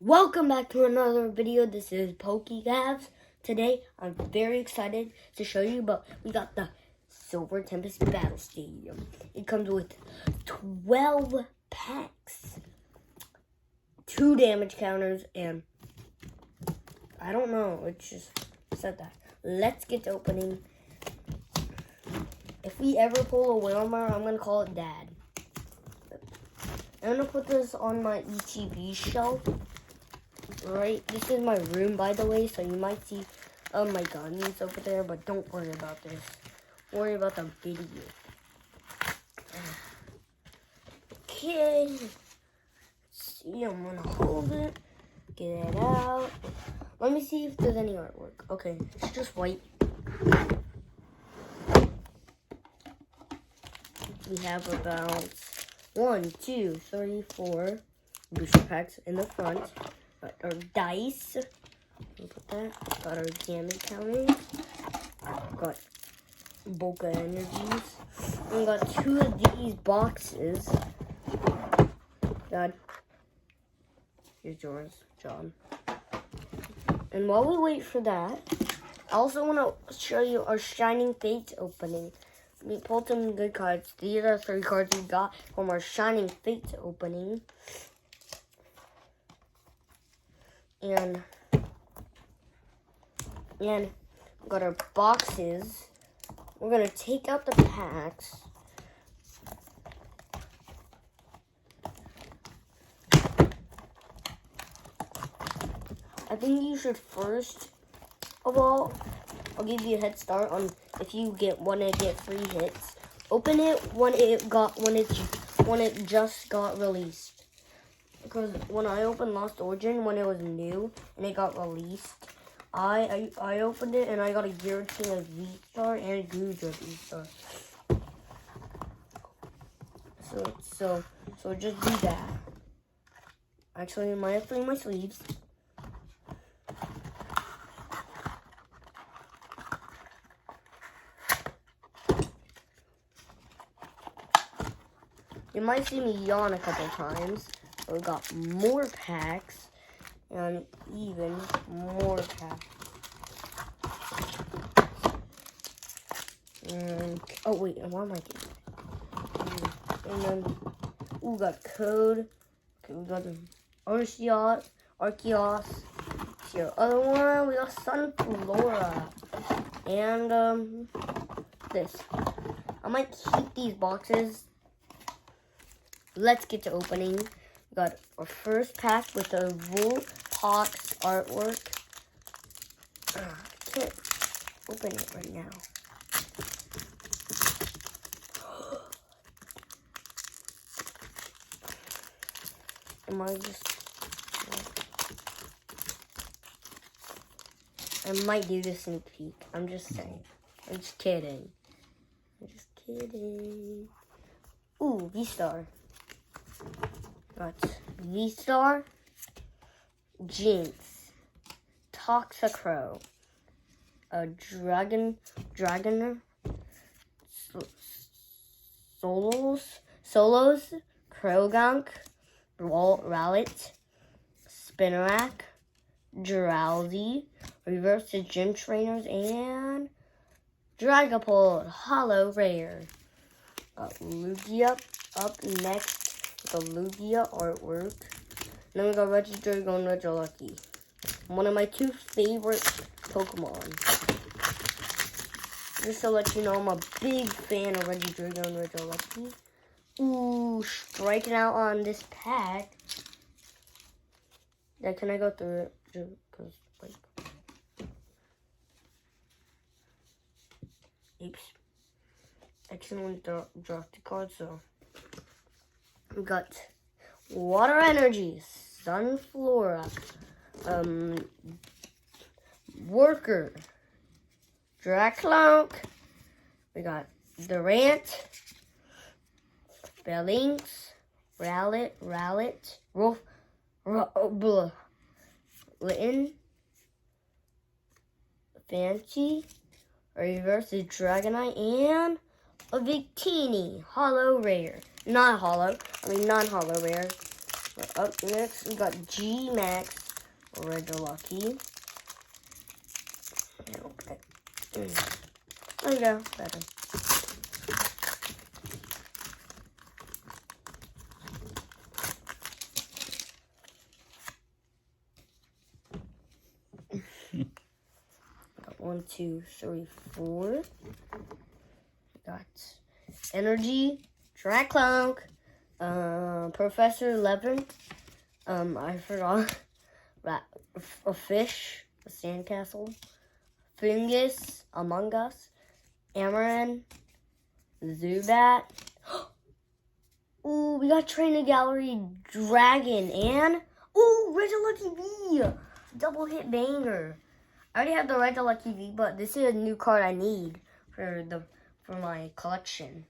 Welcome back to another video. This is PokeGavs. Today, I'm very excited to show you, but we got the Silver Tempest Battle Stadium. It comes with 12 packs, 2 damage counters, and I don't know, it just said that. Let's get to opening. If we ever pull a Wilmer, I'm going to call it Dad. I'm going to put this on my ETB shelf. Right, this is my room, by the way, so you might see my guns over there, but don't worry about this. Worry about the video. Okay, let's see, I'm gonna hold it, get it out. Let me see if there's any artwork. Okay, it's just white. We have about 1, 2, 3, 4 booster packs in the front. Got our dice. Put that. Got our damage counters. Got Boca Energies. And we got 2 of these boxes. God. Here's yours, John. And while we wait for that, I also want to show you our Shining Fates opening. We pulled some good cards. These are 3 cards we got from our Shining Fates opening. And we got our boxes. We're going to take out the packs. I think you should first of all, I'll give you a head start on if you want to get free hits. Open it when it just got released. Because when I opened Lost Origin when it was new and it got released, I opened it and I got a Giratina V-Star and a Gudra V-Star. So just do that. Actually, I might have to in my sleeves. You might see me yawn a couple times. We got more packs and even more packs. And, oh wait, what am I doing? And then we got code. Okay, we got the Arceus. Here, other one, we got Sunflora. And this. I might keep these boxes. Let's get to opening. We got our first pack with the Vulpox artwork. I can't open it right now. I might do this sneak peek. I'm just saying. I'm just kidding. Ooh, V-Star. Got V-Star, Jinx, Toxicrow, a Dragoner, Solos, Krogunk, Rowlet, Spinarak, Drowsy, Reverse to Gym Trainers, and Dragapult, Hollow Rare. Got Lugia up next. The Lugia artwork. Then we got Regidrago and Regilucky. One of my 2 favorite Pokemon. Just to let you know, I'm a big fan of Regidrago and Regilucky. Ooh, striking out on this pack. Yeah, can I go through it? Because, oops. Accidentally dropped the card, so. We got Water Energy, Sunflora, Worker, Draclonk, we got Durant, Bellynx, Rowlet, Litten, Fancy, Reverse is Dragonite, and a Victini, Hollow Rare. Non-hollow rare. Up next, we got G Max Regilucky. Okay. There we go. Better. Got 1, 2, 3, 4. Got Energy, Draclunk, Professor 11. I forgot. A fish, a sandcastle, Fungus, Among Us, Amaran, Zubat. Ooh, we got Trainer Gallery Dragon and Regilucky V, double hit banger. I already have the Regilucky V, but this is a new card I need for my collection.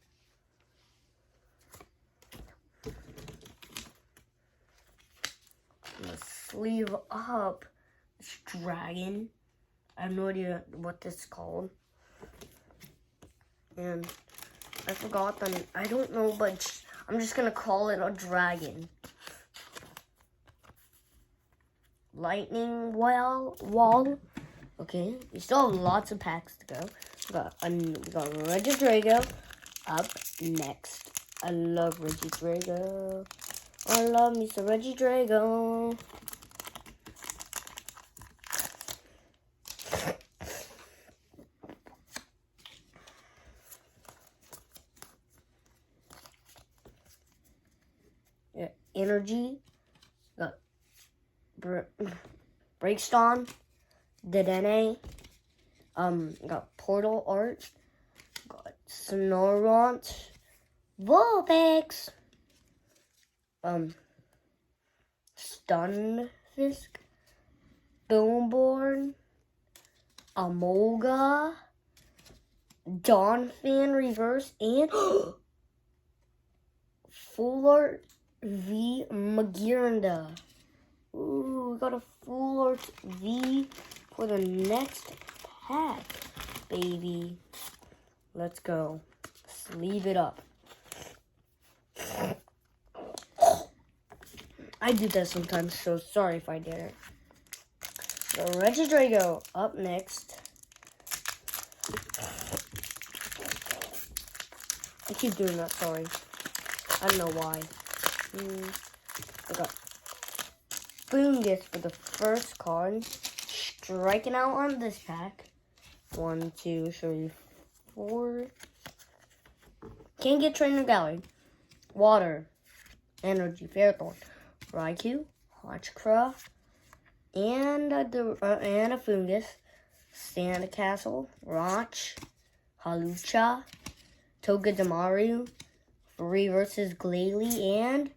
Let's sleeve up this dragon. I have no idea what this is called. And I forgot I don't know, but I'm just gonna call it a dragon. Lightning wall. Okay, we still have lots of packs to go. We got Regidrago up next. I love Regidrago. I love Mr. Regidrago. Yeah, Energy. Got Breakstone. Dedenne. Got Portal Art. Got Snorunt. Vulpix. Stunfisk. Boomborn. Amolga. Donphan Reverse. And Full Art V Magiranda. Ooh, we got a Full Art V for the next pack, baby. Let's go. Sleeve it up. I do that sometimes, so sorry if I did it. So Regidrago up next. I keep doing that, sorry. I don't know why. I got Fungus for the first card. Striking out on this pack. 1, 2, 3, 4. Can't get Trainer Gallery. Water. Energy. Ferrothorn. Raikou. Honchkrow. And a Fungus. Sandcastle. Roch. Halucha. Togedemaru. Reverses Glalie. And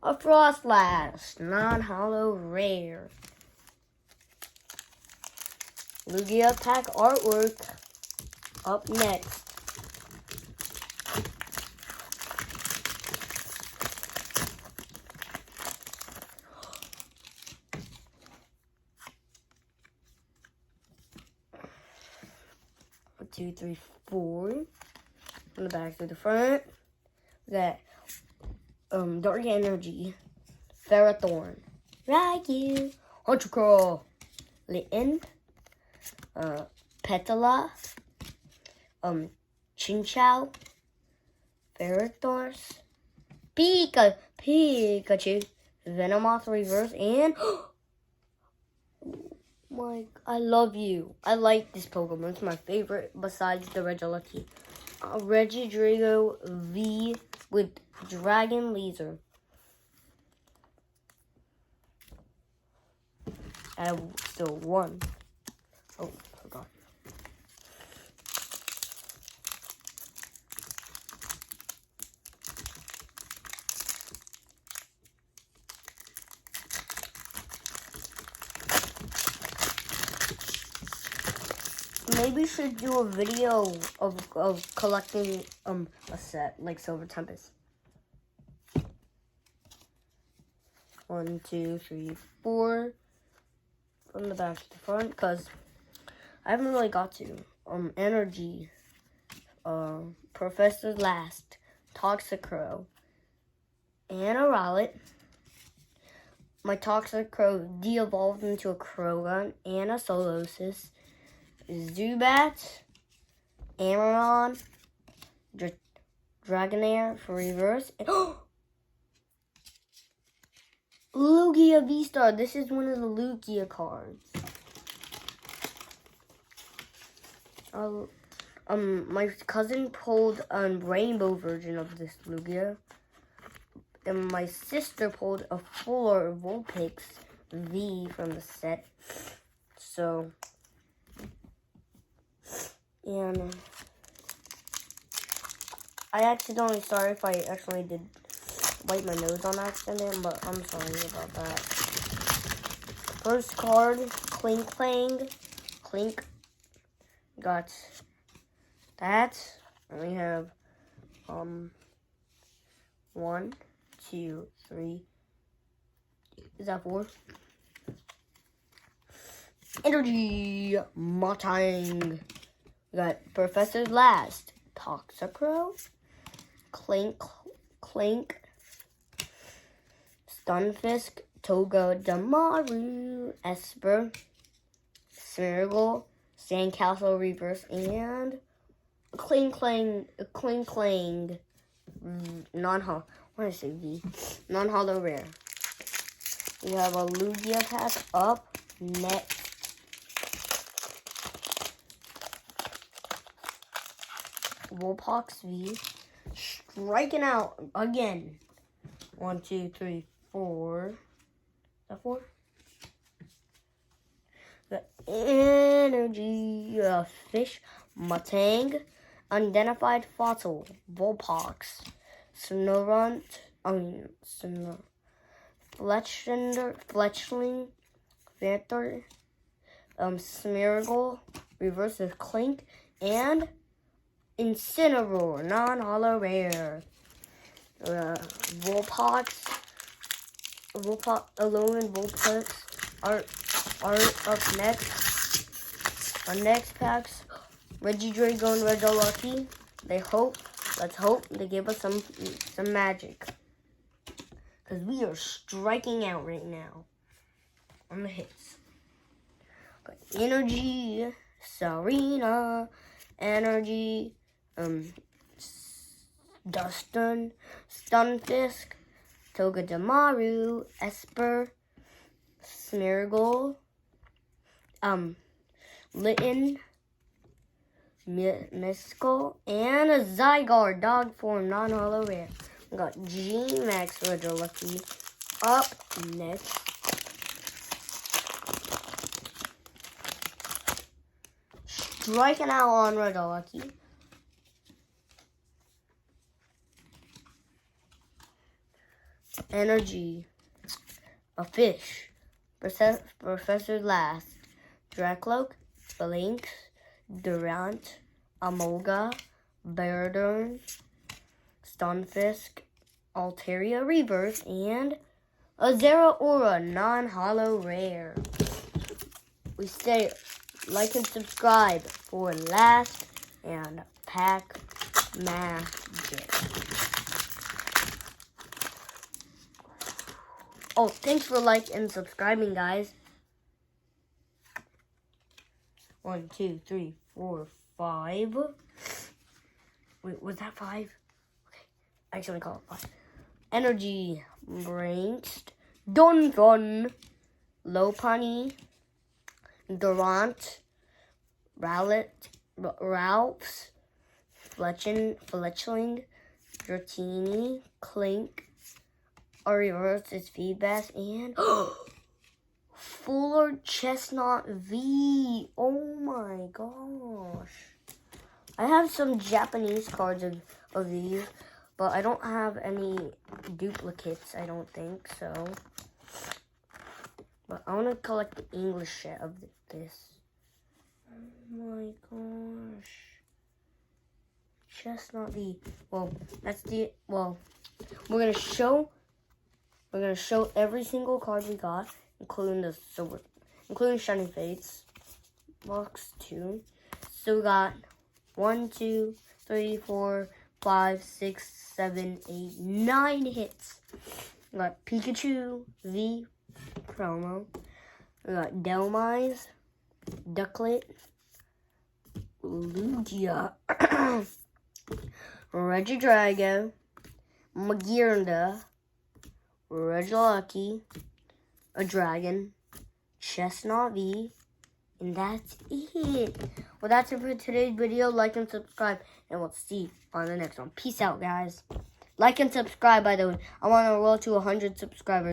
a Frostlass. Non-hollow rare. Lugia pack artwork up next. One, 2, 3, 4. From the back to the front. We got Dark Energy, Ferrothorn, Raikou, Honchkrow, Litten, Petala, Chinchou, Ferrothorn, Pikachu, Venomoth Reverse, and I love you. I like this Pokemon. It's my favorite besides the Regilucky. Regidrago V with Dragon Laser. I have still one. Oh, forgot. Maybe we should do a video of collecting a set like Silver Tempest. 1, 2, 3, 4 from the back to the front, because I haven't really got to. Energy, Professor Last, Toxicrow, and a Rowlet, my Toxic Crow de-evolved into a Crogun and a Solosis. Zubat, Amaron, Dragonair for reverse. Lugia V-Star. This is one of the Lugia cards. My cousin pulled a rainbow version of this Lugia. And my sister pulled a fuller Vulpix V from the set. So, and I accidentally, sorry if I actually did wipe my nose on accident, but I'm sorry about that. First card, Clink. Got that. And we have 1, 2, 3. Is that 4? Energy Motang. We got Professor Last, Toxicrow, Clink, Stunfisk, Togedemaru, Esper, Smeargle, Sandcastle Reverse, and Kling, non-hollow. What did I say? V. Non-hollow rare. We have a Lugia pack up next. Vulpix V. Striking out again. 1, 2, 3, 4. Is that 4? The Energy Fish, Matang, Unidentified Fossil, Vulpix, Fletchling, Phantom, Smeargle, Reverse with Clink, and Incineroar, non-hollow rare. Vulpix, Alolan Vulpix are up next. Our next packs, Regidrago and Regilucky. Let's hope they give us some magic. Because we are striking out right now on the hits. Got Energy, Serena, Energy, Dustin, Stunfisk, Togedemaru, Esper, Smeargle, Litten, Miskel, and a Zygarde, dog form, non-hollow rare. We got G-Max Regilucky up next. Striking out on Regilucky. Energy, a fish, Professor Last, Dracloak, Sphinx, Durant, Amolga, Beardorn, Stunfisk, Altaria Reverse, and a Zeraora non-hollow rare. We say like and subscribe for last and pack magic. Oh, thanks for like and subscribing, guys. 1, 2, 3, 4, 5. Wait, was that 5? Okay, I actually call it 5. Energy, Brainst, Donphan, Lopunny, Durant, Ralphs, Fletchling, Dratini, Clink, our reverse is Feedbass, and Fuller Chestnut V. Oh my gosh. I have some Japanese cards of these, but I don't have any duplicates, I don't think so. But I want to collect the English set of this. Oh my gosh. Chestnut V. Well, that's the, well, we're going to show every single card we got, including the silver, including Shiny Fates. Box 2. So we got 1, 2, 3, 4, 5, 6, 7, 8, 9 hits. We got Pikachu V, promo. We got Delmise, Ducklet, Lugia, Regidrago, Magiranda, Regilucky, a Dragon, Chestnut V, and that's it. Well, that's it for today's video. Like and subscribe, and we'll see you on the next one. Peace out, guys. Like and subscribe, by the way. I'm on a roll to 100 subscribers.